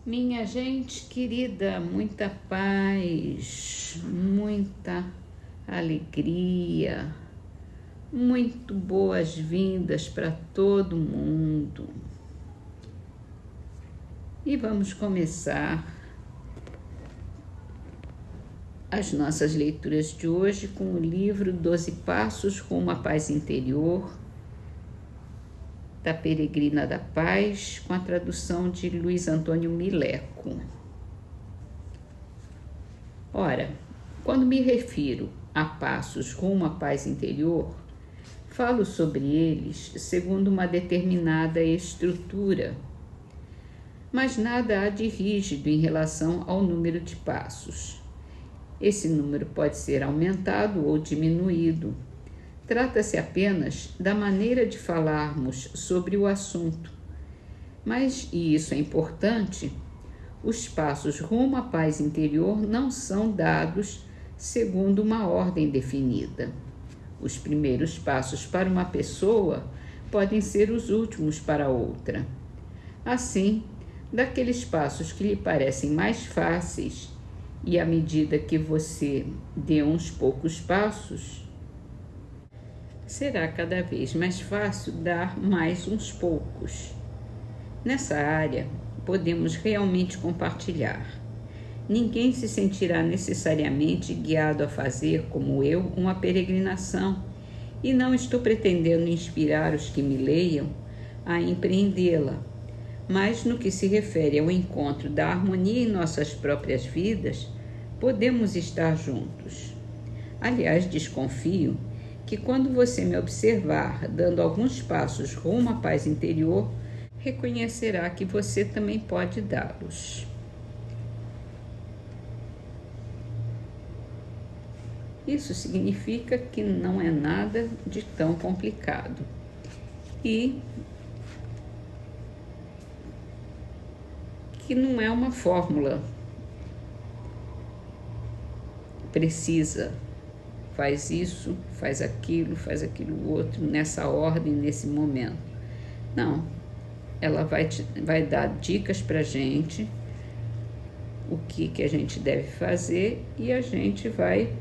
Minha gente querida, muita paz, muita alegria, muito boas-vindas para todo mundo. E vamos começar as nossas leituras de hoje com o livro 12 Passos Rumo à Paz Interior, da Peregrina da Paz, com a tradução de Luiz Antônio Mileco. Ora, quando me refiro a passos rumo à paz interior, falo sobre eles segundo uma determinada estrutura, mas nada há de rígido em relação ao número de passos. Esse número pode ser aumentado ou diminuído. Trata-se apenas da maneira de falarmos sobre o assunto. Mas, e isso é importante, os passos rumo à paz interior não são dados segundo uma ordem definida. Os primeiros passos para uma pessoa podem ser os últimos para outra. Assim, daqueles passos que lhe parecem mais fáceis, e à medida que você dê uns poucos passos, será cada vez mais fácil dar mais uns poucos. Nessa área, podemos realmente compartilhar. Ninguém se sentirá necessariamente guiado a fazer, como eu, uma peregrinação, e não estou pretendendo inspirar os que me leiam a empreendê-la. Mas no que se refere ao encontro da harmonia em nossas próprias vidas, podemos estar juntos. Aliás, desconfio que quando você me observar dando alguns passos rumo à paz interior, reconhecerá que você também pode dá-los. Isso significa que não é nada de tão complicado e que não é uma fórmula precisa. Faz isso, faz aquilo outro, nessa ordem, nesse momento. Não, ela vai dar dicas para a gente, o que a gente deve fazer, e a gente vai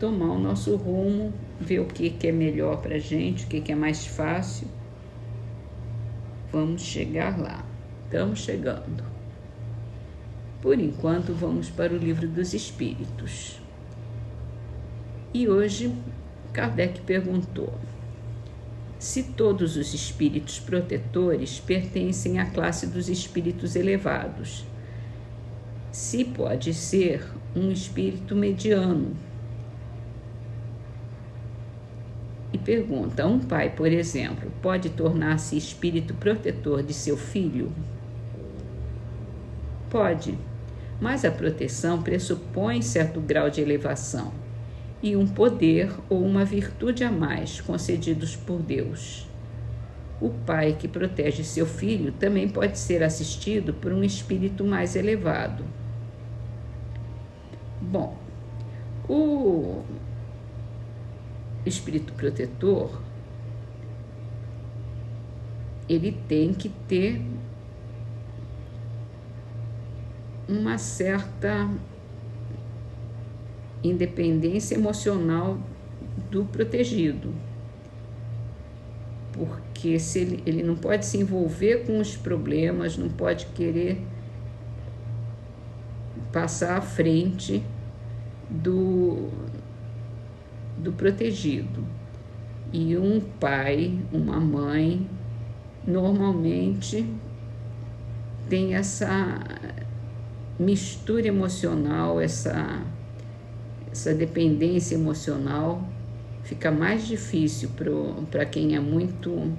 tomar o nosso rumo, ver o que é melhor para a gente, o que é mais fácil. Vamos chegar lá, estamos chegando. Por enquanto, vamos para o Livro dos Espíritos. E hoje, Kardec perguntou se todos os espíritos protetores pertencem à classe dos espíritos elevados, se pode ser um espírito mediano. E pergunta: um pai, por exemplo, pode tornar-se espírito protetor de seu filho? Pode, mas a proteção pressupõe certo grau de elevação e um poder ou uma virtude a mais concedidos por Deus. O pai que protege seu filho também pode ser assistido por um espírito mais elevado. Bom, o espírito protetor, ele tem que ter uma certa independência emocional do protegido, porque se ele não pode se envolver com os problemas, não pode querer passar à frente do protegido. E um pai, uma mãe, normalmente tem essa mistura emocional, essa dependência emocional. Fica mais difícil para quem é muito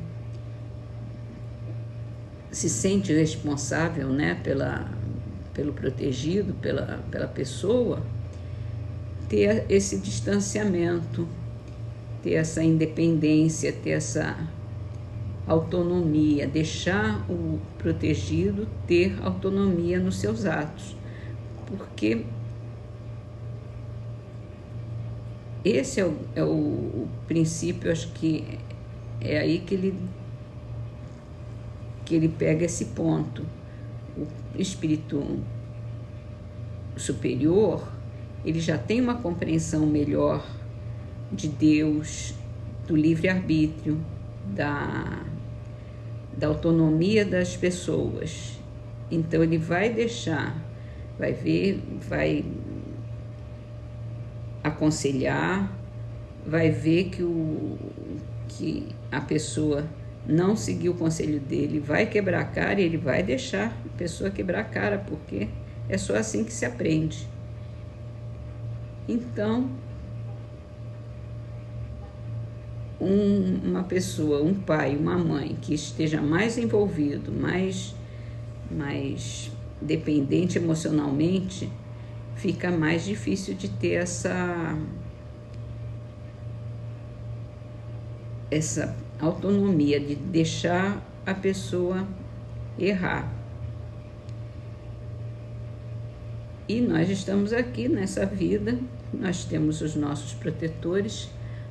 se sente responsável, né, pelo protegido, pela pessoa, ter esse distanciamento, ter essa independência, ter essa autonomia, deixar o protegido ter autonomia nos seus atos, porque esse é o princípio, acho que é aí que ele pega esse ponto. o espírito superior, ele já tem uma compreensão melhor de Deus, do livre-arbítrio, da autonomia das pessoas. Então ele vai deixar, vai ver, vai aconselhar, vai ver que a pessoa não seguiu o conselho dele, vai quebrar a cara e ele vai deixar a pessoa quebrar a cara, porque é só assim que se aprende. Então, uma pessoa, um pai, uma mãe que esteja mais envolvido, mais dependente emocionalmente, fica mais difícil de ter essa autonomia, de deixar a pessoa errar. E nós estamos aqui nessa vida, nós temos os nossos protetores,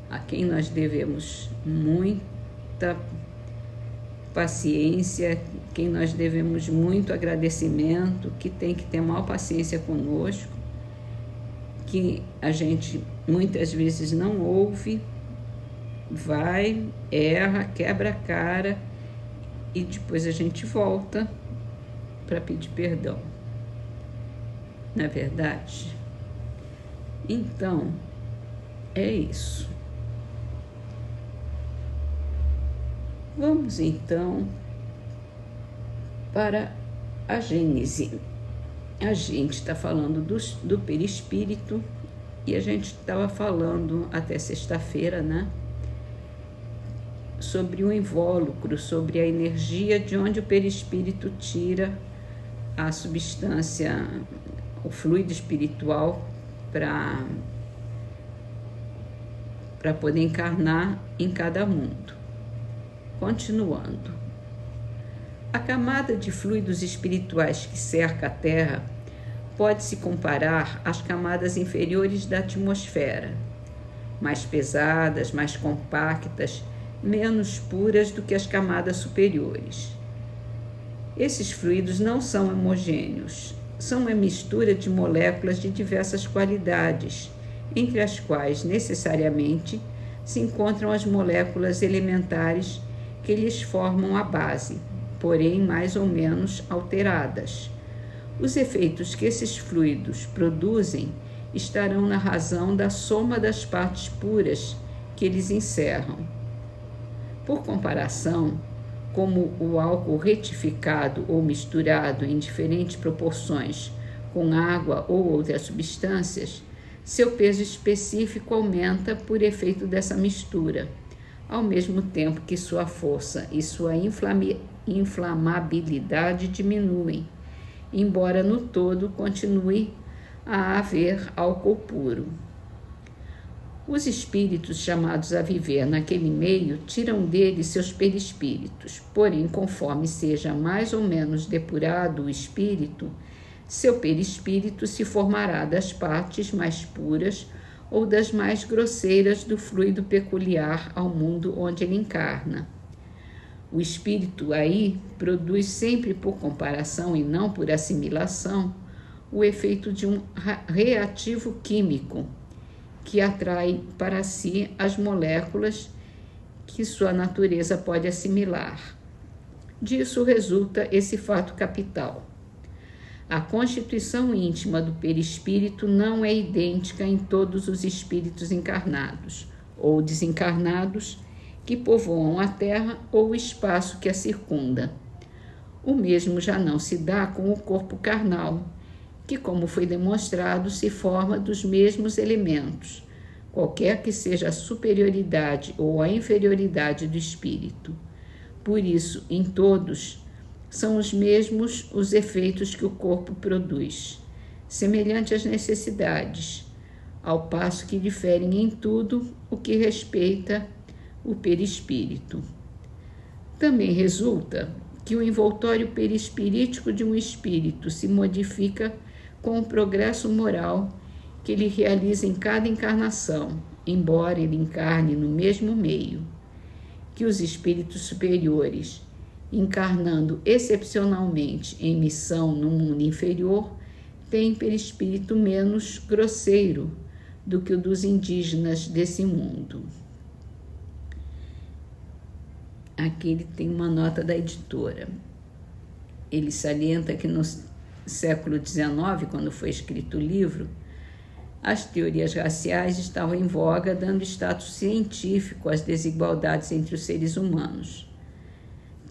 a quem nós devemos muita paciência, quem nós devemos muito agradecimento, que tem que ter maior paciência conosco, que a gente muitas vezes não ouve, vai, erra, quebra a cara e depois a gente volta para pedir perdão. Não é verdade? Então, é isso. Vamos então para a Gênese. A gente está falando do perispírito e a gente estava falando até sexta-feira, né? Sobre o invólucro, sobre a energia de onde o perispírito tira a substância, o fluido espiritual para poder encarnar em cada mundo. Continuando. A camada de fluidos espirituais que cerca a Terra pode-se comparar às camadas inferiores da atmosfera, mais pesadas, mais compactas, menos puras do que as camadas superiores. Esses fluidos não são homogêneos, são uma mistura de moléculas de diversas qualidades, entre as quais, necessariamente, se encontram as moléculas elementares que lhes formam a base, porém mais ou menos alteradas. Os efeitos que esses fluidos produzem estarão na razão da soma das partes puras que eles encerram. Por comparação, como o álcool retificado ou misturado em diferentes proporções com água ou outras substâncias, seu peso específico aumenta por efeito dessa mistura, ao mesmo tempo que sua força e sua inflamabilidade diminuem, embora no todo continue a haver álcool puro. Os espíritos chamados a viver naquele meio tiram dele seus perispíritos, porém, conforme seja mais ou menos depurado o espírito, seu perispírito se formará das partes mais puras ou das mais grosseiras do fluido peculiar ao mundo onde ele encarna. O espírito aí produz sempre por comparação e não por assimilação o efeito de um reativo químico que atrai para si as moléculas que sua natureza pode assimilar. Disso resulta esse fato capital. A constituição íntima do perispírito não é idêntica em todos os espíritos encarnados ou desencarnados que povoam a Terra ou o espaço que a circunda. O mesmo já não se dá com o corpo carnal, que, como foi demonstrado, se forma dos mesmos elementos, qualquer que seja a superioridade ou a inferioridade do espírito. Por isso, em todos, são os mesmos os efeitos que o corpo produz, semelhante às necessidades, ao passo que diferem em tudo o que respeita o perispírito. Também resulta que o envoltório perispirítico de um espírito se modifica com o progresso moral que ele realiza em cada encarnação, embora ele encarne no mesmo meio, que os espíritos superiores, encarnando excepcionalmente em missão no mundo inferior, tem perispírito menos grosseiro do que o dos indígenas desse mundo. Aqui ele tem uma nota da editora. Ele salienta que no século XIX, quando foi escrito o livro, as teorias raciais estavam em voga, dando status científico às desigualdades entre os seres humanos.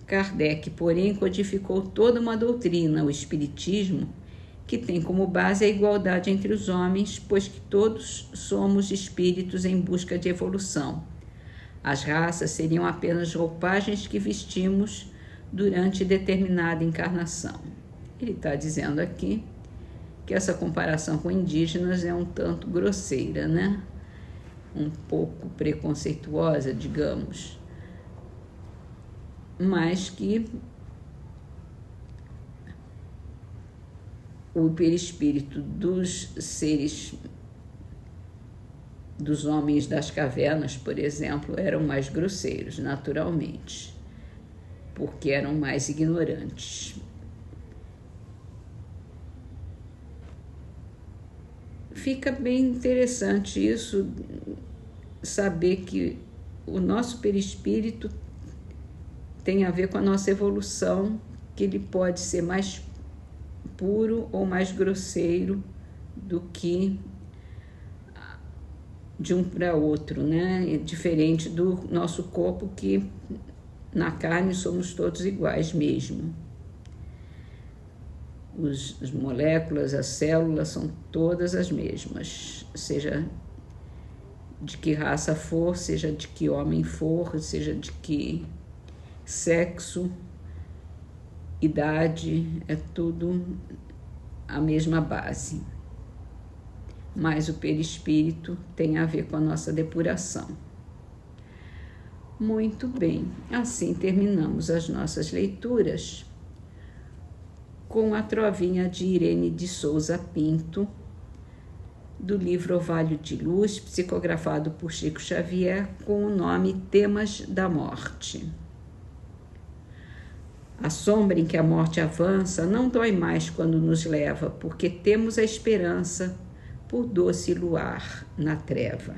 Kardec, porém, codificou toda uma doutrina, o Espiritismo, que tem como base a igualdade entre os homens, pois que todos somos espíritos em busca de evolução. As raças seriam apenas roupagens que vestimos durante determinada encarnação. Ele está dizendo aqui que essa comparação com indígenas é um tanto grosseira, né? Um pouco preconceituosa, digamos, mas que o perispírito dos seres, dos homens das cavernas, por exemplo, eram mais grosseiros, naturalmente, porque eram mais ignorantes. Fica bem interessante isso, saber que o nosso perispírito tem a ver com a nossa evolução, que ele pode ser mais puro ou mais grosseiro do que de um para outro, né? Diferente do nosso corpo, que na carne somos todos iguais mesmo. As moléculas, as células são todas as mesmas, seja de que raça for, seja de que homem for, seja de que sexo, idade, é tudo a mesma base. Mas o perispírito tem a ver com a nossa depuração. Muito bem, assim terminamos as nossas leituras com a trovinha de Irene de Souza Pinto, do livro Orvalho de Luz, psicografado por Chico Xavier, com o nome Temas da Morte. A sombra em que a morte avança não dói mais quando nos leva, porque temos a esperança por doce luar na treva.